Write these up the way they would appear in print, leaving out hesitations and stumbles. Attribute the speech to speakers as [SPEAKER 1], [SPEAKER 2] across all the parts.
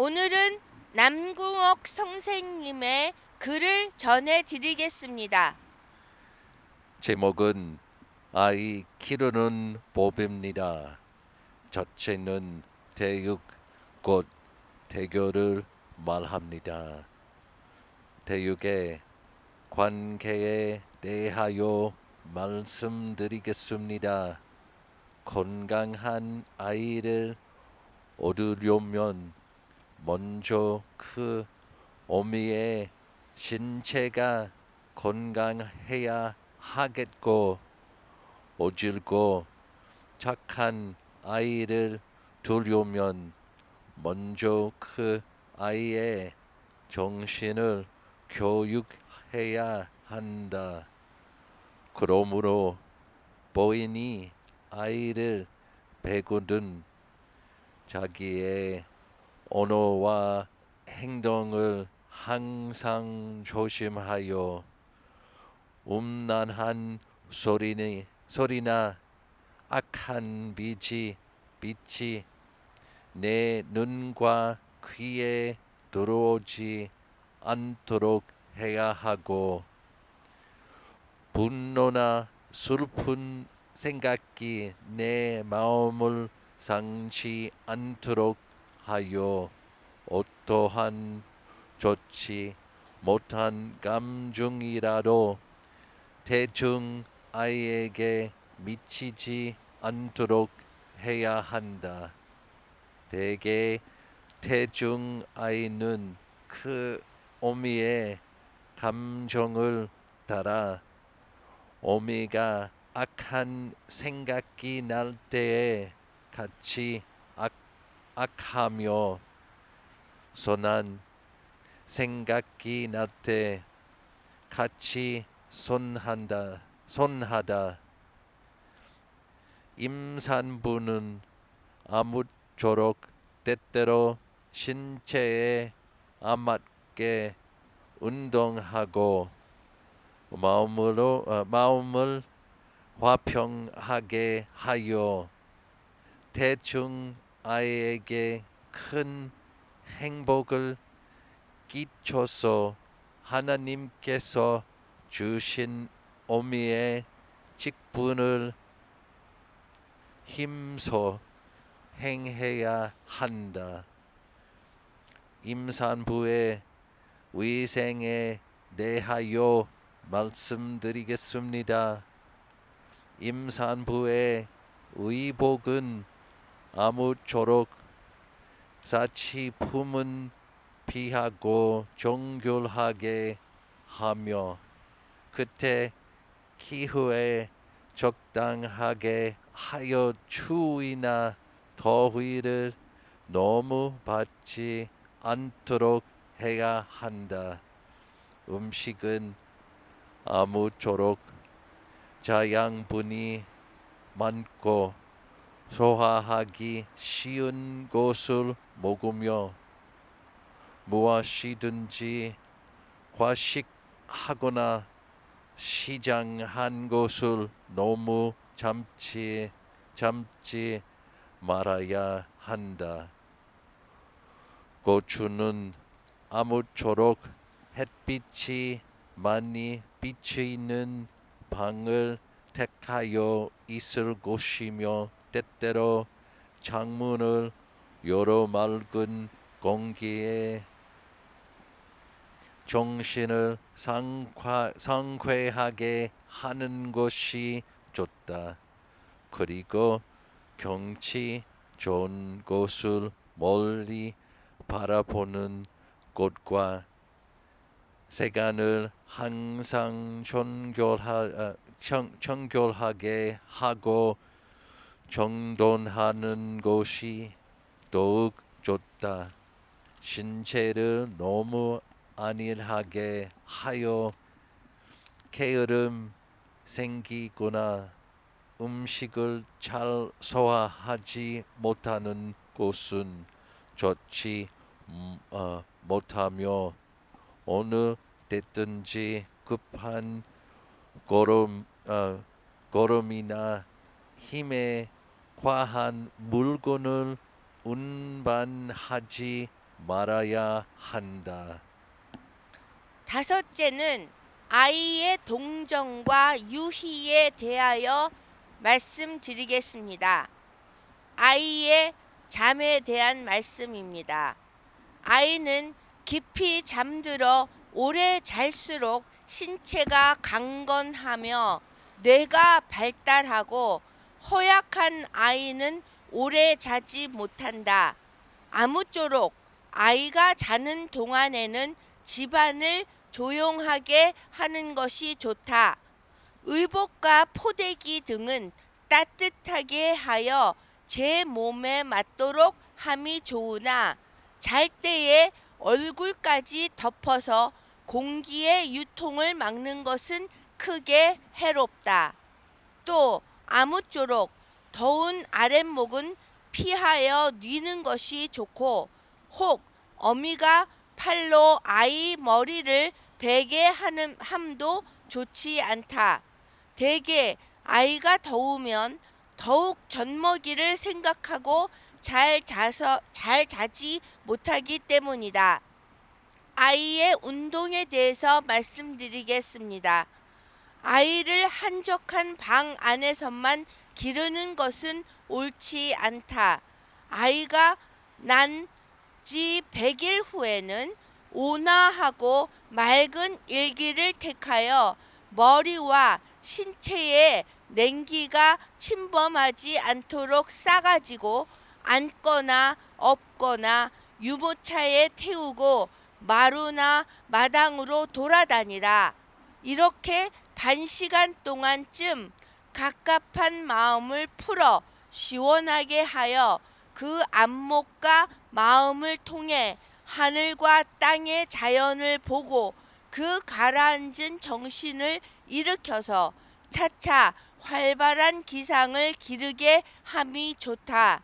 [SPEAKER 1] 오늘은 남궁옥 선생님의 글을 전해드리겠습니다.
[SPEAKER 2] 제목은 아이 기르는 법입니다. 첫째는 대육 곧 대교를 말합니다. 대육의 관계에 대하여 말씀드리겠습니다. 건강한 아이를 얻으려면 먼저 그 어미의 신체가 건강해야 하겠고, 어질고 착한 아이를 두려면 먼저 그 아이의 정신을 교육해야 한다. 그러므로 부인이 아이를 배우든 자기의 언어와 행동을 항상 조심하여 음란한 소리나 악한 빛이 내 눈과 귀에 들어오지 않도록 해야 하고, 분노나 슬픈 생각이 내 마음을 상치 않도록 하여 어떠한 좋지 못한 감정이라도 대충 아이에게 미치지 않도록 해야 한다. 대개 대중 아이는 그 어미의 감정을 따라 어미가 악한 생각이 날 때에 같이 악하며, 선한 생각이 날 때 같이 선하다. 임산부는 아무쪼록 때때로 신체에 알맞게 운동하고 마음을 화평하게 하여 대중 아이에게 큰 행복을 끼쳐서 하나님께서 주신 어미의 직분을 힘써 행해야 한다. 임산부의 위생에 대하여 말씀드리겠습니다. 임산부의 의복은 아무쪼록 사치품은 피하고 정결하게 하며, 그때 기후에 적당하게 하여 추위나 더위를 너무 받지 않도록 해야 한다. 음식은 아무쪼록 자양분이 많고 소화하기 쉬운 것을 먹으며, 무엇이든지 과식하거나 시장한 것을 너무 참지 말아야 한다. 고추는 아무쪼록 햇빛이 많이 비치는 방을 택하여 있을 것이며, 때때로 창문을 열어 맑은 공기에 정신을 상쾌하게 하는 것이 좋다. 그리고 경치 좋은 곳을 멀리 바라보는 곳과 세간을 항상 청결하게 하고 정돈하는 것이 더욱 좋다. 신체를 너무 안일하게 하여 게으름 생기거나 음식을 잘 소화하지 못하는 것은 좋지 못하며, 어느 때든지 급한 걸음이나 힘에 과한 물건을 운반하지 말아야 한다.
[SPEAKER 1] 다섯째는 아이의 동정과 유희에 대하여 말씀드리겠습니다. 아이의 잠에 대한 말씀입니다. 아이는 깊이 잠들어 오래 잘수록 신체가 강건하며 뇌가 발달하고 허약한 아이는 오래 자지 못한다. 아무쪼록 아이가 자는 동안에는 집안을 조용하게 하는 것이 좋다. 의복과 포대기 등은 따뜻하게 하여 제 몸에 맞도록 함이 좋으나 잘 때에 얼굴까지 덮어서 공기의 유통을 막는 것은 크게 해롭다. 또 아무쪼록 더운 아랫목은 피하여 뉘는 것이 좋고 혹 어미가 팔로 아이 머리를 베게 하는 함도 좋지 않다. 대개 아이가 더우면 더욱 젖먹이를 생각하고 잘 자지 못하기 때문이다. 아이의 운동에 대해서 말씀드리겠습니다. 아이를 한적한 방 안에서만 기르는 것은 옳지 않다. 아이가 난 지 100일 후에는 온화하고 맑은 일기를 택하여 머리와 신체에 냉기가 침범하지 않도록 싸가지고 앉거나 엎거나 유모차에 태우고 마루나 마당으로 돌아다니라. 이렇게 반시간 동안쯤 갑갑한 마음을 풀어 시원하게 하여 그 안목과 마음을 통해 하늘과 땅의 자연을 보고 그 가라앉은 정신을 일으켜서 차차 활발한 기상을 기르게 함이 좋다.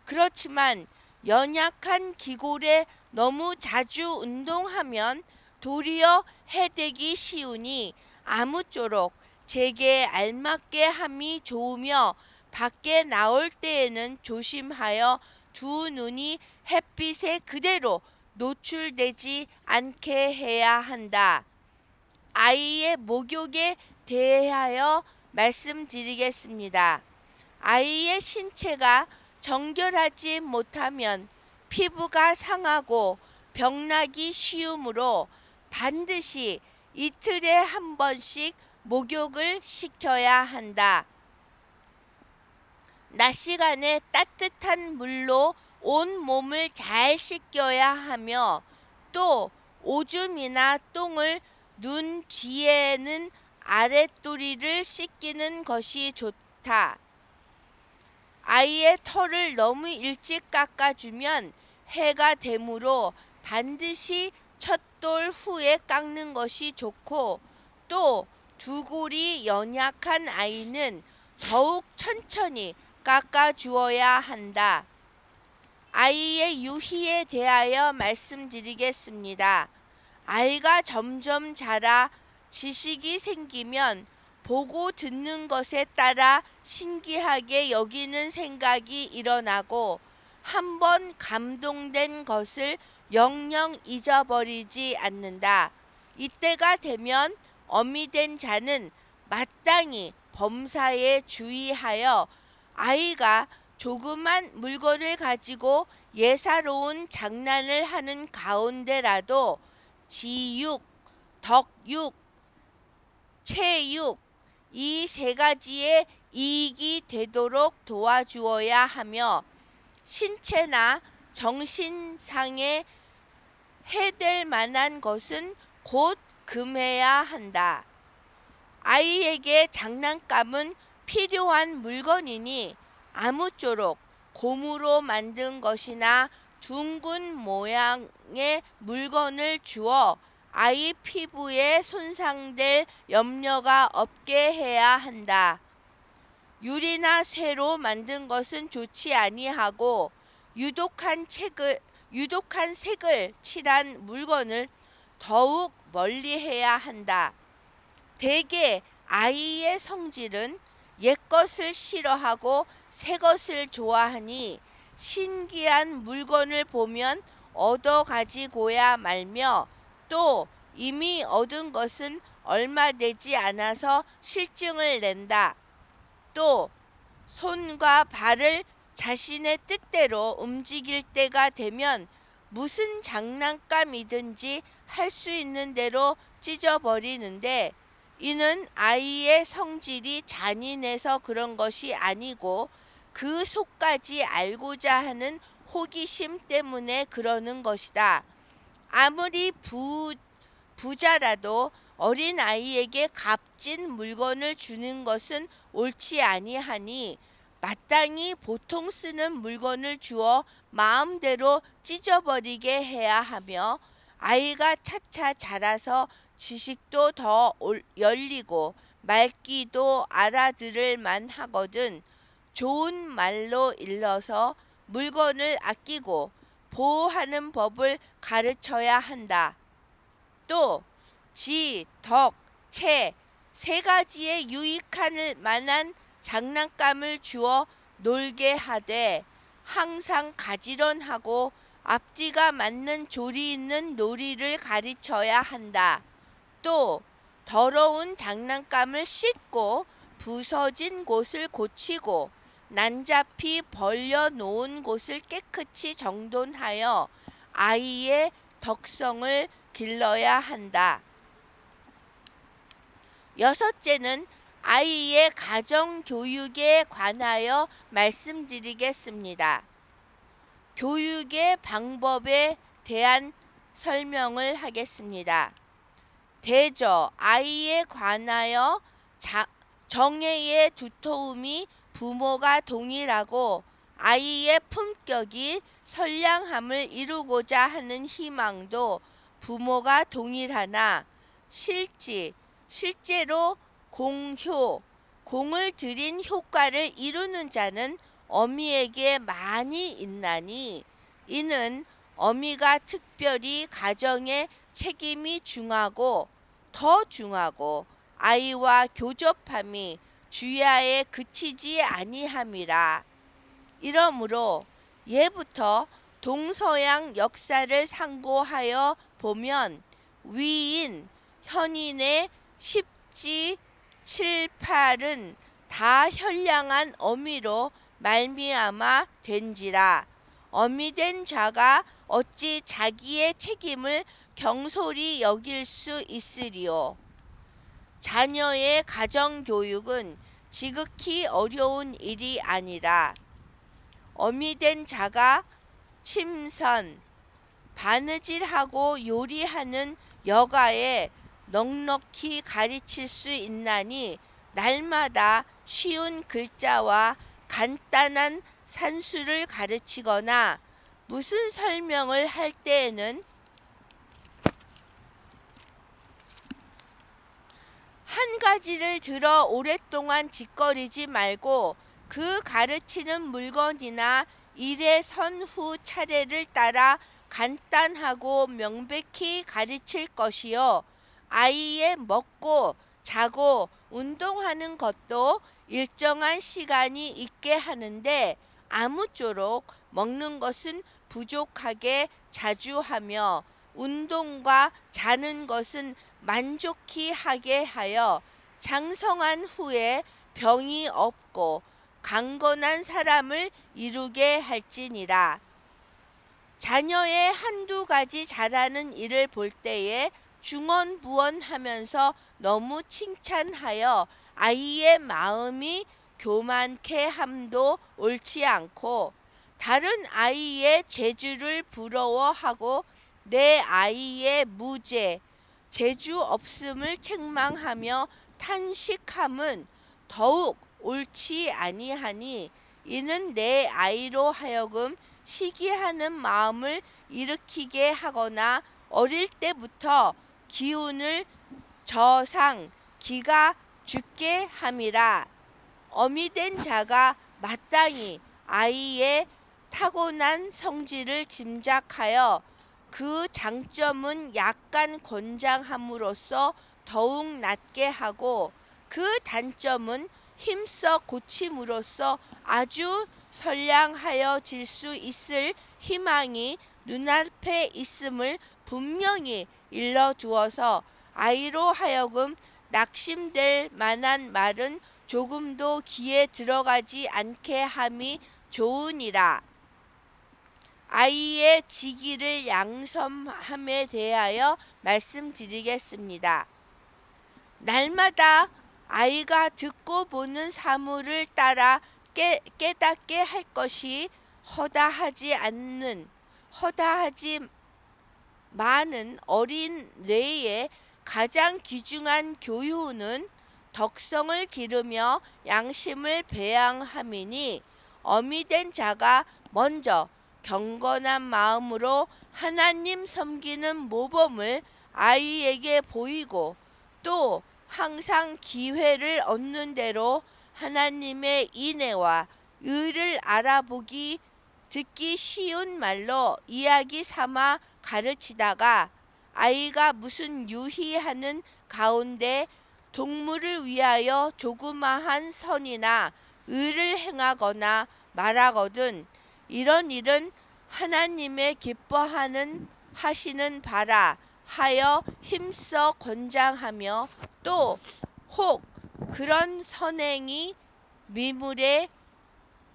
[SPEAKER 1] 그렇지만 연약한 기골에 너무 자주 운동하면 도리어 해되기 쉬우니 아무쪼록 제게 알맞게 함이 좋으며 밖에 나올 때에는 조심하여 두 눈이 햇빛에 그대로 노출되지 않게 해야 한다. 아이의 목욕에 대하여 말씀드리겠습니다. 아이의 신체가 정결하지 못하면 피부가 상하고 병나기 쉬우므로 반드시 이틀에 한 번씩 목욕을 시켜야 한다. 낮 시간에 따뜻한 물로 온 몸을 잘 씻겨야 하며 또 오줌이나 똥을 눈 뒤에는 아랫도리를 씻기는 것이 좋다. 아이의 털을 너무 일찍 깎아주면 해가 되므로 반드시 첫돌 후에 깎는 것이 좋고 또 두골이 연약한 아이는 더욱 천천히 깎아주어야 한다. 아이의 유희에 대하여 말씀드리겠습니다. 아이가 점점 자라 지식이 생기면 보고 듣는 것에 따라 신기하게 여기는 생각이 일어나고 한번 감동된 것을 영영 잊어버리지 않는다. 이때가 되면 어미된 자는 마땅히 범사에 주의하여 아이가 조그만 물건을 가지고 예사로운 장난을 하는 가운데라도 지육, 덕육, 체육 이 세 가지의 이익이 되도록 도와주어야 하며 신체나 정신상에 해될 만한 것은 곧 금해야 한다. 아이에게 장난감은 필요한 물건이니 아무쪼록 고무로 만든 것이나 둥근 모양의 물건을 주어 아이 피부에 손상될 염려가 없게 해야 한다. 유리나 쇠로 만든 것은 좋지 아니하고 유독한 색을 칠한 물건을 더욱 멀리해야 한다. 대개 아이의 성질은 옛것을 싫어하고 새것을 좋아하니 신기한 물건을 보면 얻어 가지고야 말며 또 이미 얻은 것은 얼마 되지 않아서 실증을 낸다. 또 손과 발을 자신의 뜻대로 움직일 때가 되면 무슨 장난감이든지 할 수 있는 대로 찢어버리는데 이는 아이의 성질이 잔인해서 그런 것이 아니고 그 속까지 알고자 하는 호기심 때문에 그러는 것이다. 아무리 부자라도 어린 아이에게 값진 물건을 주는 것은 옳지 아니하니 마땅히 보통 쓰는 물건을 주어 마음대로 찢어버리게 해야 하며 아이가 차차 자라서 지식도 더 열리고 말귀도 알아들을 만하거든 좋은 말로 일러서 물건을 아끼고 보호하는 법을 가르쳐야 한다. 또 지, 덕, 채 세 가지의 유익할 만한 장난감을 주어 놀게 하되 항상 가지런하고 앞뒤가 맞는 조리 있는 놀이를 가르쳐야 한다. 또 더러운 장난감을 씻고 부서진 곳을 고치고 난잡히 벌려놓은 곳을 깨끗이 정돈하여 아이의 덕성을 길러야 한다. 여섯째는 아이의 가정교육에 관하여 말씀드리겠습니다. 교육의 방법에 대한 설명을 하겠습니다. 대저 아이에 관하여 정예의 두터움이 부모가 동일하고 아이의 품격이 선량함을 이루고자 하는 희망도 부모가 동일하나 실제로 공을 들인 효과를 이루는 자는 어미에게 많이 있나니 이는 어미가 특별히 가정의 책임이 더 중하고 아이와 교접함이 주야에 그치지 아니함이라. 이러므로 예부터 동서양 역사를 상고하여 보면 위인, 현인의 10지 7, 8은 다 현량한 어미로 말미암아 된지라. 어미된 자가 어찌 자기의 책임을 경솔히 여길 수 있으리요. 자녀의 가정교육은 지극히 어려운 일이 아니라 어미된 자가 침선, 바느질하고 요리하는 여가에 넉넉히 가르칠 수 있나니 날마다 쉬운 글자와 간단한 산수를 가르치거나 무슨 설명을 할 때에는 한 가지를 들어 오랫동안 짓거리지 말고 그 가르치는 물건이나 일의 선후 차례를 따라 간단하고 명백히 가르칠 것이요. 아이의 먹고 자고 운동하는 것도 일정한 시간이 있게 하는데 아무쪼록 먹는 것은 부족하게 자주 하며 운동과 자는 것은 만족히 하게 하여 장성한 후에 병이 없고 강건한 사람을 이루게 할지니라. 자녀의 한두 가지 잘하는 일을 볼 때에 중언부언하면서 너무 칭찬하여 아이의 마음이 교만케 함도 옳지 않고 다른 아이의 재주를 부러워하고 내 아이의 무재, 재주 없음을 책망하며 탄식함은 더욱 옳지 아니하니 이는 내 아이로 하여금 시기하는 마음을 일으키게 하거나 어릴 때부터 기운을 저상 기가 죽게 함이라. 어미된 자가 마땅히 아이의 타고난 성질을 짐작하여 그 장점은 약간 권장함으로써 더욱 낫게 하고 그 단점은 힘써 고침으로써 아주 선량하여질 수 있을 희망이 눈앞에 있음을 분명히 일러주어서 아이로 하여금 낙심될 만한 말은 조금도 귀에 들어가지 않게 함이 좋으니라. 아이의 지기를 양선함에 대하여 말씀드리겠습니다. 날마다 아이가 듣고 보는 사물을 따라 깨닫게 할 것이 허다하지 많은 어린 뇌의 가장 귀중한 교훈은 덕성을 기르며 양심을 배양함이니, 어미된 자가 먼저 경건한 마음으로 하나님 섬기는 모범을 아이에게 보이고, 또 항상 기회를 얻는 대로 하나님의 인애와 의를 알아보기 듣기 쉬운 말로 이야기 삼아 가르치다가 아이가 무슨 유희하는 가운데 동물을 위하여 조그마한 선이나 의를 행하거나 말하거든 이런 일은 하나님의 하시는 바라 하여 힘써 권장하며, 또 혹 그런 선행이 미물에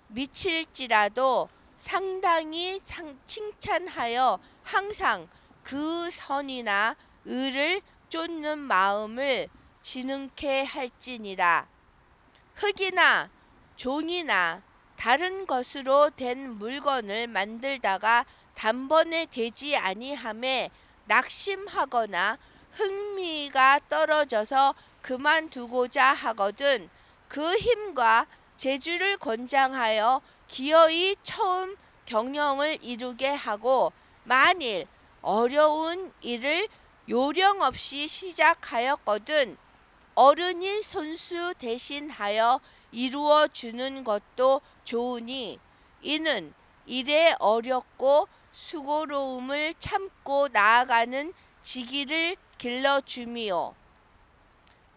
[SPEAKER 1] 미칠지라도 상당히 칭찬하여 항상 그 선이나 의를 쫓는 마음을 지능케 할지니라. 흙이나 종이나 다른 것으로 된 물건을 만들다가 단번에 되지 아니함에 낙심하거나 흥미가 떨어져서 그만두고자 하거든 그 힘과 재주를 권장하여 기어이 처음 경영을 이루게 하고, 만일 어려운 일을 요령 없이 시작하였거든 어른이 손수 대신하여 이루어 주는 것도 좋으니, 이는 일에 어렵고 수고로움을 참고 나아가는 지기를 길러줌이요.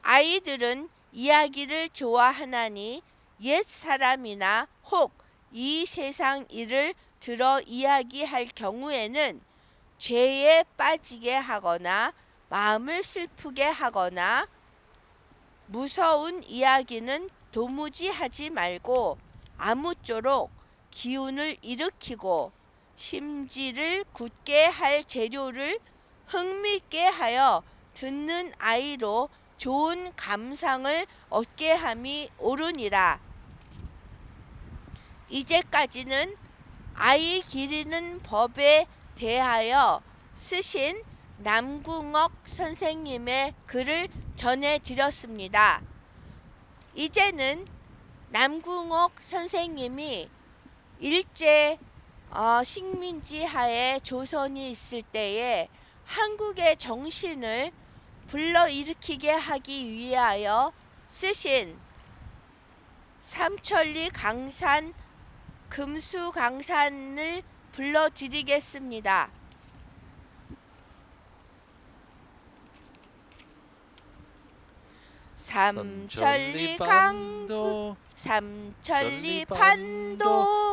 [SPEAKER 1] 아이들은 이야기를 좋아하나니 옛 사람이나 혹 이 세상 일을 들어 이야기할 경우에는 죄에 빠지게 하거나 마음을 슬프게 하거나 무서운 이야기는 도무지 하지 말고 아무쪼록 기운을 일으키고 심지를 굳게 할 재료를 흥미있게 하여 듣는 아이로 좋은 감상을 얻게 함이 옳으니라. 이제까지는 아이 기르는 법에 대하여 쓰신 남궁옥 선생님의 글을 전해드렸습니다. 이제는 남궁옥 선생님이 일제 식민지 하에 조선이 있을 때에 한국의 정신을 불러일으키게 하기 위하여 쓰신 삼천리 강산 금수강산을 불러드리겠습니다. 삼천리 판도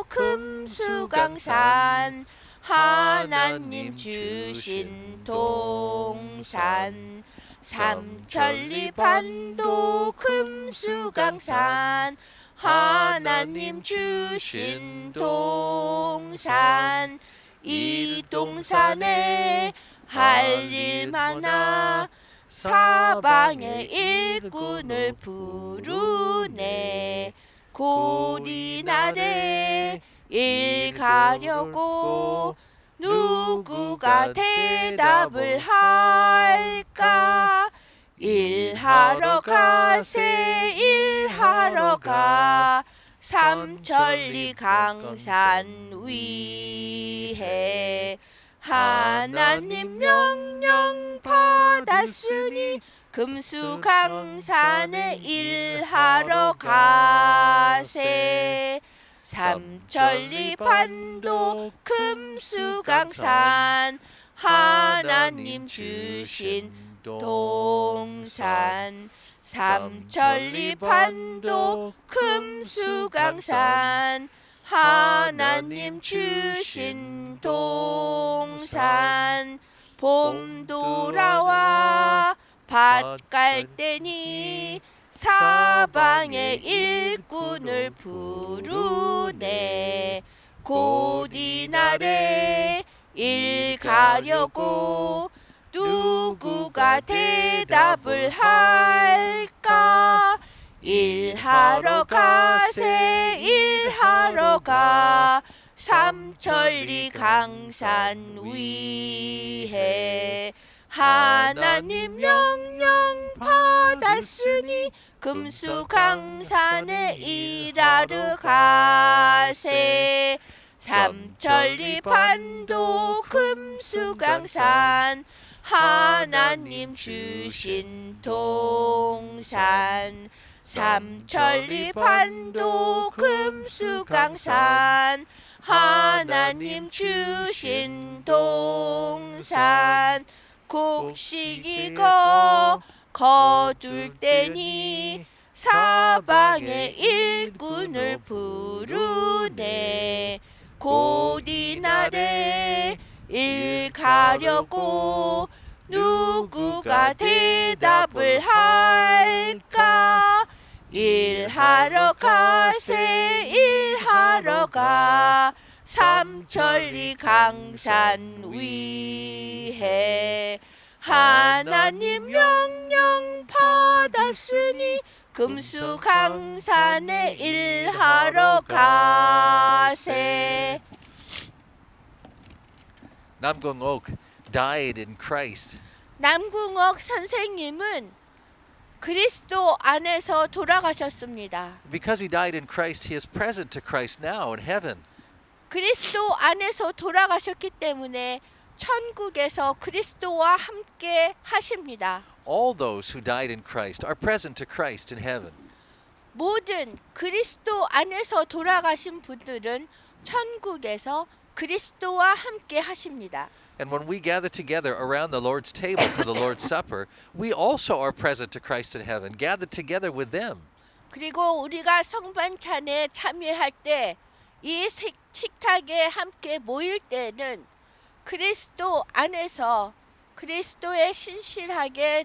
[SPEAKER 1] 금수강산 하나님 주신 동산. 삼천리 판도 금수강산 하나님 주신 동산. 이 동산에 할 일 많아 사방의 일꾼을 부르네. 고리날에 일 가려고 누구가 대답을 할까? 일하러 가세 일하러 가 삼천리 강산 위에. 하나님 명령 받았으니 금수강산에 일하러 가세. 삼천리 판도 금수강산 하나님 주신 동산. 삼천리 판도 금수강산 하나님 주신 동산 봄 돌아와 밭 갈 때니 사방의 일꾼을 부르네 곧 이날에 일 가려고 누구가 대답을 할까 일하러 가세 일하러 가 삼천리 강산 위에 하나님 명령 받았으니 금수강산에 일하러 가세 삼천리 반도 금수강산 하나님 주신 동산 삼천리 반도 금수강산 하나님 주신 동산 곡식 이거 거둘 때니 사방의 일꾼을 부르네 곧 이날에 일 가려고 누구가 대답을 할까 일하러 가세 일하러 가 삼천리 강산 위에 하나님 명령 받았으니 금수강산에 일하러 가세
[SPEAKER 2] Namgung died in Christ.
[SPEAKER 1] 남궁옥 선생님은 그리스도 안에서 돌아가셨습니다.
[SPEAKER 2] Because he died in Christ, he is present to Christ now in heaven.
[SPEAKER 1] 그리스도 안에서 돌아가셨기 때문에 천국에서 그리스도와 함께 하십니다.
[SPEAKER 2] All those who died in Christ are present to Christ in heaven.
[SPEAKER 1] 모든 그리스도 안에서 돌아가신 분들은 천국에서 그리스도와 함께 하십니다.
[SPEAKER 2] And when we gather together around the Lord's table for the Lord's Supper, we also are present to Christ in heaven, gathered together with them.
[SPEAKER 1] 그리고 우리가 성반찬에 참여할 때 이 식탁에 함께 모일 때는 그리스도 안에서 그리스도에 신실하게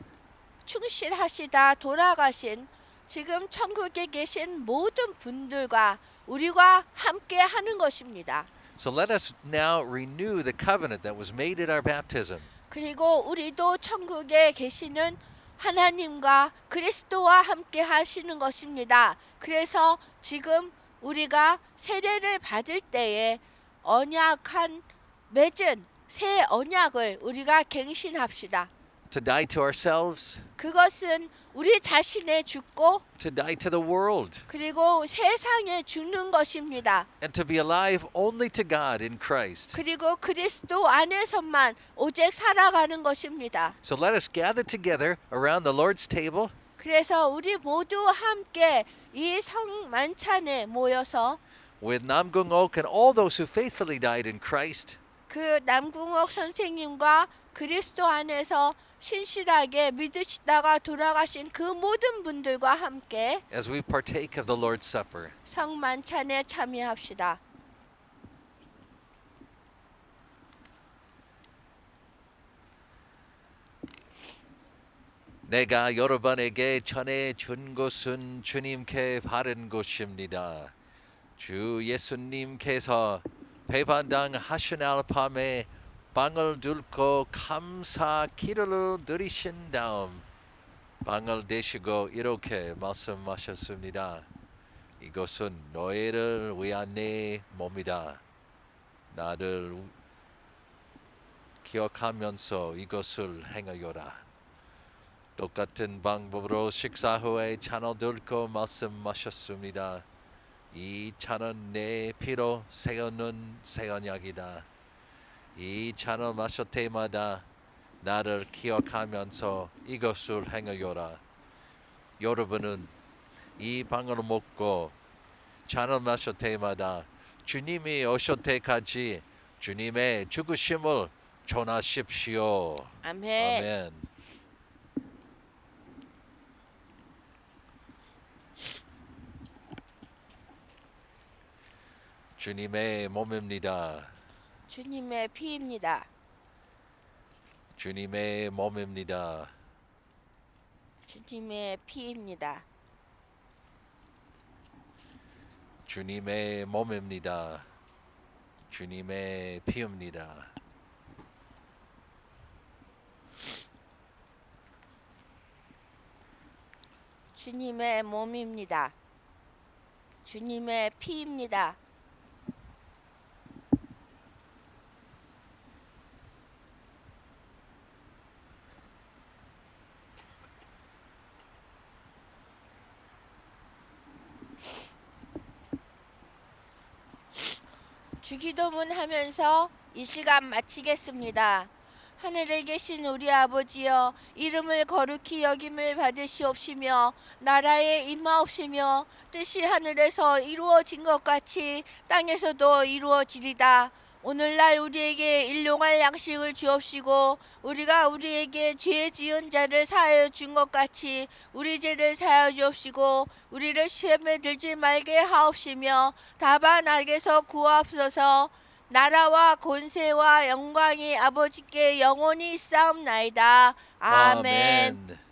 [SPEAKER 1] 충실하시다 돌아가신 지금 천국에 계신 모든 분들과 우리가 함께 하는 것입니다.
[SPEAKER 2] So let us now renew the covenant that was made at our baptism.
[SPEAKER 1] 그리고 우리도 천국에 계시는 하나님과 그리스도와 함께 하시는 것입니다. 그래서 지금 우리가 세례를 받을 때에 언약한 맺은 새 언약을 우리가 갱신합시다.
[SPEAKER 2] To die to ourselves,
[SPEAKER 1] 그것은 우리 자신에 죽고
[SPEAKER 2] to die to the world,
[SPEAKER 1] 그리고 세상에 죽는 것입니다.
[SPEAKER 2] and to be alive only to God in Christ.
[SPEAKER 1] 그리고 그리스도 안에서만 오직 살아가는 것입니다.
[SPEAKER 2] So let us gather together around the Lord's table
[SPEAKER 1] 그래서 우리 모두 함께 이 성만찬에 모여서
[SPEAKER 2] with Namgung Ok and all those who faithfully died in Christ.
[SPEAKER 1] 그 남궁옥 선생님과 그리스도 안에서 신실하게 믿으시다가 돌아가신 그 모든 분들과 함께
[SPEAKER 2] As we partake of the Lord's Supper.
[SPEAKER 1] 성만찬에 참여합시다.
[SPEAKER 2] 내가 여러분에게 전해 준 것은 주님께 바른 것입니다. 주 예수님께서 배반당 하시날 밤에 빵을 들고 감사 기도를 드리신 다음 빵을 드시고 이렇게 말씀하셨습니다. 이것은 너희를 위한 내 몸이다. 나를 기억하면서 이것을 행하여라. 똑같은 방법으로 식사 후에 잔을 들고 말씀하셨습니다. 이 잔은 내 피로 세우는 새 언약이다. 이 잔을 마실 때마다 나를 기억하면서 이것을 행하여라. 여러분은 이 빵을 먹고 잔을 마실 때마다 주님이 오실 때까지 주님의 죽으심을 전하십시오.
[SPEAKER 1] 아멘.
[SPEAKER 2] 아멘. 주님의 몸입니다.
[SPEAKER 1] 주님의 피입니다.
[SPEAKER 2] 주님의 몸입니다.
[SPEAKER 1] 주님의 피입니다.
[SPEAKER 2] 주님의 몸입니다. 주님의 피입니다.
[SPEAKER 1] 주님의 몸입니다. 주님의 피입니다. 주기도문 하면서 이 시간 마치겠습니다. 하늘에 계신 우리 아버지여, 이름을 거룩히 여김을 받으시옵시며 나라에 임하옵시며 뜻이 하늘에서 이루어진 것 같이 땅에서도 이루어지리다. 오늘날 우리에게 일용할 양식을 주옵시고 우리가 우리에게 죄 지은 자를 사하여 준 것 같이 우리 죄를 사하여 주옵시고 우리를 시험에 들지 말게 하옵시며 다만 악에서 구하옵소서. 나라와 권세와 영광이 아버지께 영원히 있사옵나이다. 아멘.